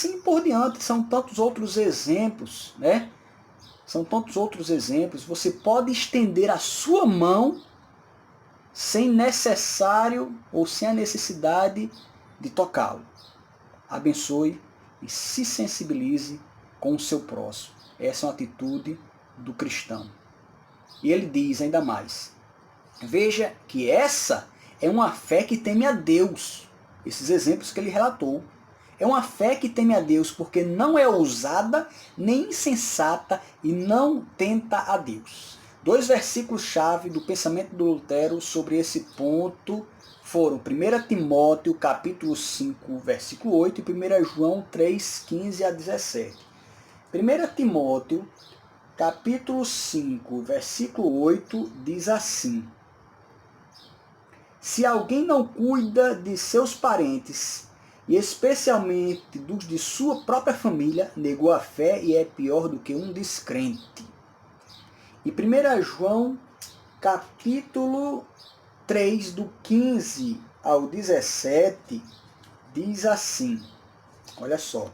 assim por diante, são tantos outros exemplos, né? São tantos outros exemplos. Você pode estender a sua mão sem necessário ou sem a necessidade de tocá-lo. Abençoe e se sensibilize com o seu próximo. Essa é uma atitude do cristão. E ele diz ainda mais: veja que essa é uma fé que teme a Deus. Esses exemplos que ele relatou. É uma fé que teme a Deus, porque não é ousada, nem insensata e não tenta a Deus. 2 versículos-chave do pensamento do Lutero sobre esse ponto foram 1 Timóteo capítulo 5, versículo 8 e 1 João 3, 15 a 17. 1 Timóteo capítulo 5, versículo 8 diz assim: se alguém não cuida de seus parentes, e especialmente dos de sua própria família, negou a fé e é pior do que um descrente. E 1 João, capítulo 3, do 15 ao 17, diz assim, olha só.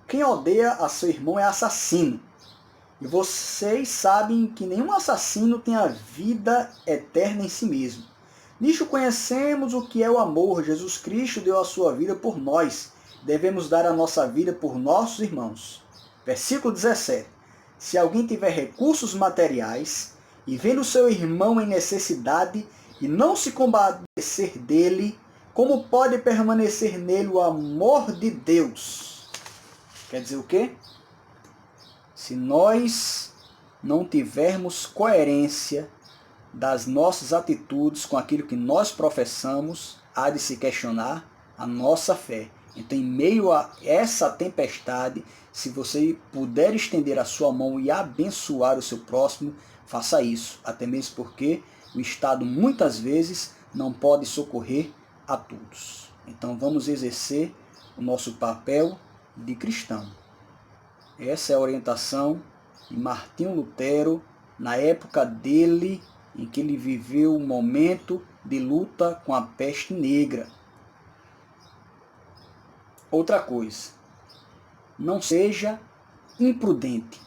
Quem odeia a seu irmão é assassino. E vocês sabem que nenhum assassino tem a vida eterna em si mesmo. Nisto conhecemos o que é o amor. Jesus Cristo deu a sua vida por nós. Devemos dar a nossa vida por nossos irmãos. Versículo 17. Se alguém tiver recursos materiais e vendo seu irmão em necessidade e não se compadecer dele, como pode permanecer nele o amor de Deus? Quer dizer o quê? Se nós não tivermos coerência das nossas atitudes com aquilo que nós professamos, há de se questionar a nossa fé. Então, em meio a essa tempestade, se você puder estender a sua mão e abençoar o seu próximo, faça isso. Até mesmo porque o Estado muitas vezes não pode socorrer a todos. Então, vamos exercer o nosso papel de cristão. Essa é a orientação de Martinho Lutero na época dele, em que ele viveu um momento de luta com a peste negra. Outra coisa, não seja imprudente.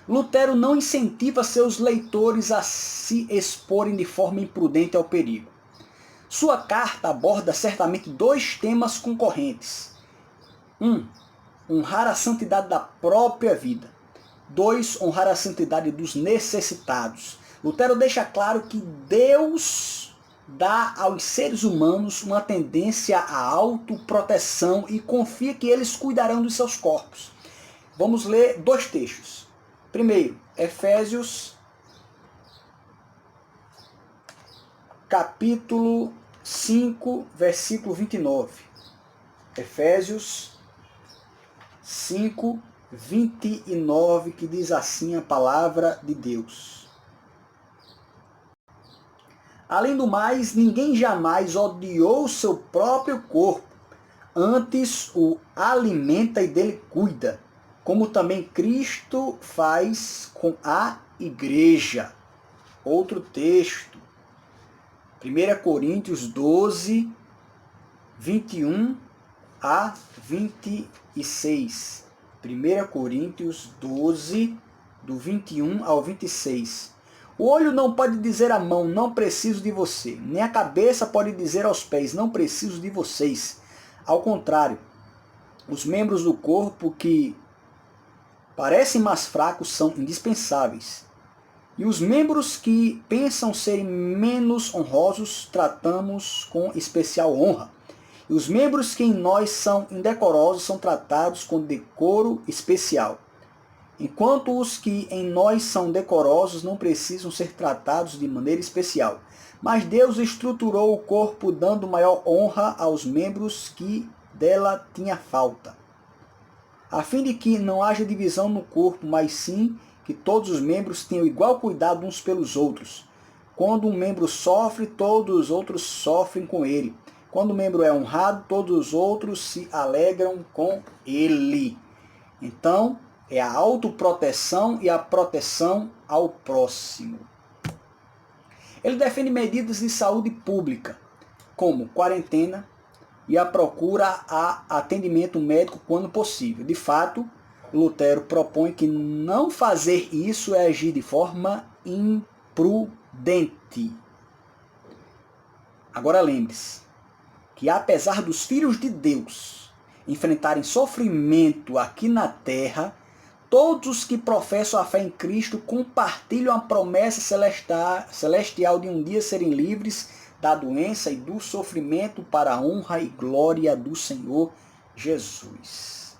Lutero não incentiva seus leitores a se exporem de forma imprudente ao perigo. Sua carta aborda certamente 2 temas concorrentes. 1. Honrar a santidade da própria vida. 2. Honrar a santidade dos necessitados. Lutero deixa claro que Deus dá aos seres humanos uma tendência à autoproteção e confia que eles cuidarão dos seus corpos. Vamos ler 2 textos. Primeiro, Efésios, capítulo 5, versículo 29. Efésios 5, 29, que diz assim a palavra de Deus. Além do mais, ninguém jamais odiou o seu próprio corpo, antes o alimenta e dele cuida, como também Cristo faz com a igreja. Outro texto, 1 Coríntios 12, 21 a 26. 1 Coríntios 12, do 21 ao 26. O olho não pode dizer à mão, não preciso de você. Nem a cabeça pode dizer aos pés, não preciso de vocês. Ao contrário, os membros do corpo que parecem mais fracos são indispensáveis. E os membros que pensam serem menos honrosos tratamos com especial honra. E os membros que em nós são indecorosos são tratados com decoro especial. Enquanto os que em nós são decorosos não precisam ser tratados de maneira especial. Mas Deus estruturou o corpo dando maior honra aos membros que dela tinha falta, a fim de que não haja divisão no corpo, mas sim que todos os membros tenham igual cuidado uns pelos outros. Quando um membro sofre, todos os outros sofrem com ele. Quando o membro é honrado, todos os outros se alegram com ele. Então, é a autoproteção e a proteção ao próximo. Ele defende medidas de saúde pública, como quarentena, e a procura a atendimento médico quando possível. De fato, Lutero propõe que não fazer isso é agir de forma imprudente. Agora lembre-se que apesar dos filhos de Deus enfrentarem sofrimento aqui na terra, todos os que professam a fé em Cristo compartilham a promessa celestial de um dia serem livres da doença e do sofrimento para a honra e glória do Senhor Jesus.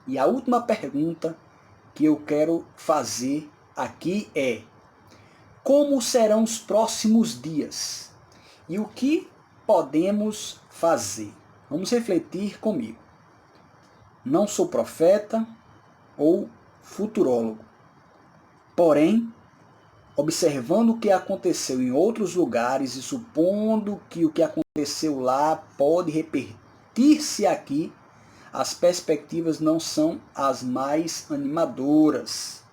E a última pergunta que eu quero fazer aqui é: como serão os próximos dias? E o que podemos fazer? Vamos refletir comigo. Não sou profeta ou futurólogo. Porém, observando o que aconteceu em outros lugares e supondo que o que aconteceu lá pode repetir-se aqui, as perspectivas não são as mais animadoras.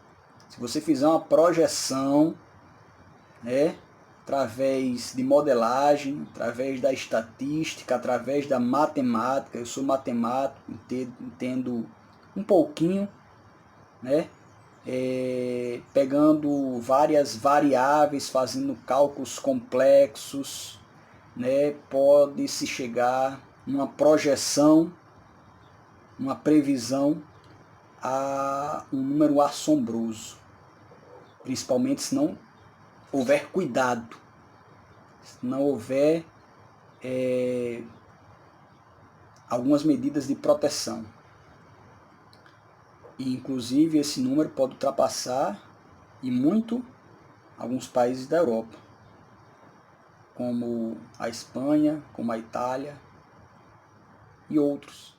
Se você fizer uma projeção, através de modelagem, através da estatística, através da matemática, eu sou matemático, entendo um pouquinho, pegando várias variáveis, fazendo cálculos complexos, pode-se chegar numa projeção, uma previsão a um número assombroso, principalmente se não houver cuidado, se não houver algumas medidas de proteção. E, inclusive, esse número pode ultrapassar e muito alguns países da Europa, como a Espanha, como a Itália e outros.